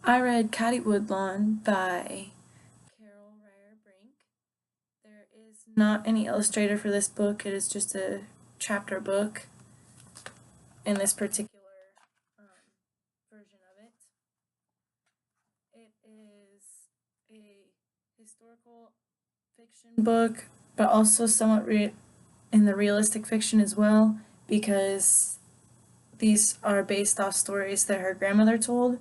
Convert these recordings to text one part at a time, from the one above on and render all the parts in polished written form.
I read Caddie Woodlawn by Carol Brink. There is not any illustrator for this book. It is just a chapter book in this particular um, version of it. It is a historical fiction book, but also somewhat in the realistic fiction as well, because these are based off stories that her grandmother told.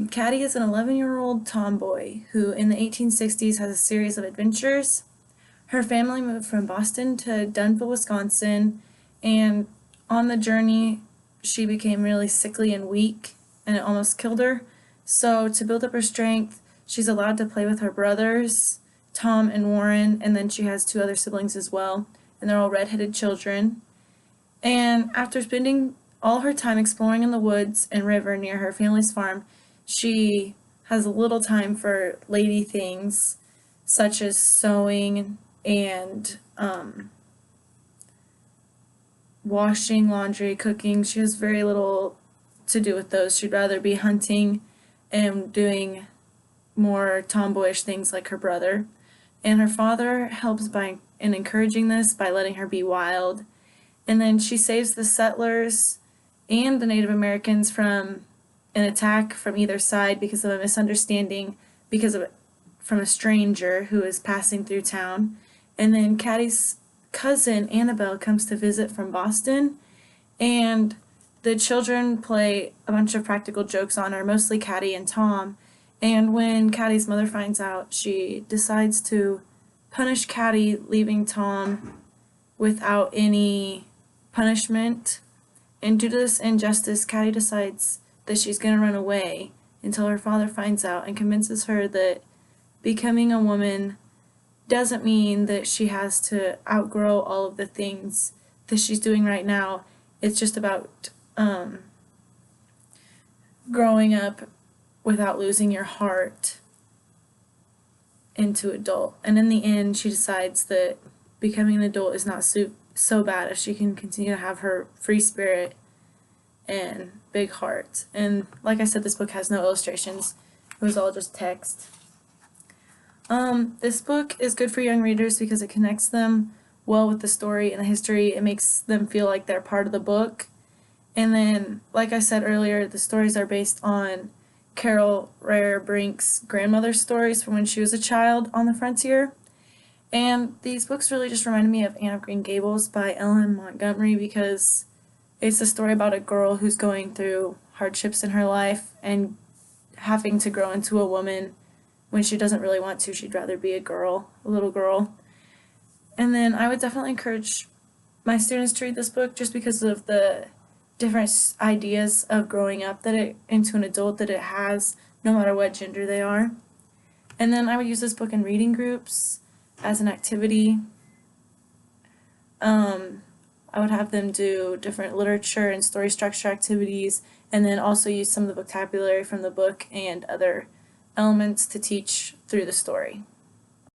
Caddie is an 11-year-old tomboy who, in the 1860s, has a series of adventures. Her family moved from Boston to Dunville, Wisconsin, and on the journey, she became really sickly and weak, and it almost killed her. So, to build up her strength, she's allowed to play with her brothers, Tom and Warren, and then she has two other siblings as well, and they're all redheaded children. And after spending all her time exploring in the woods and river near her family's farm, she has a little time for lady things such as sewing and washing, laundry, cooking. She has very little to do with those. She'd rather be hunting and doing more tomboyish things like her brother. And her father helps by in encouraging this by letting her be wild. And then she saves the settlers and the Native Americans from an attack from either side because of a misunderstanding, from a stranger who is passing through town. And then Caddie's cousin Annabelle comes to visit from Boston, and the children play a bunch of practical jokes on her, mostly Caddie and Tom. And when Caddie's mother finds out, she decides to punish Caddie, leaving Tom without any punishment. And due to this injustice, Caddie decides that she's going to run away until her father finds out and convinces her that becoming a woman doesn't mean that she has to outgrow all of the things that she's doing right now. It's just about growing up without losing your heart into adult. And in the end, she decides that becoming an adult is not so bad if she can continue to have her free spirit and big heart. And like I said, this book has no illustrations. It was all just text. This book is good for young readers because it connects them well with the story and the history. It makes them feel like they're part of the book. And then, like I said earlier, the stories are based on Carol Brink's grandmother's stories from when she was a child on the frontier. And these books really just reminded me of Anne of Green Gables by Ellen Montgomery, because it's a story about a girl who's going through hardships in her life and having to grow into a woman when she doesn't really want to. She'd rather be a girl, a little girl. And then I would definitely encourage my students to read this book just because of the different ideas of growing up into an adult that it has, no matter what gender they are. And then I would use this book in reading groups as an activity. I would have them do different literature and story structure activities, and then also use some of the vocabulary from the book and other elements to teach through the story.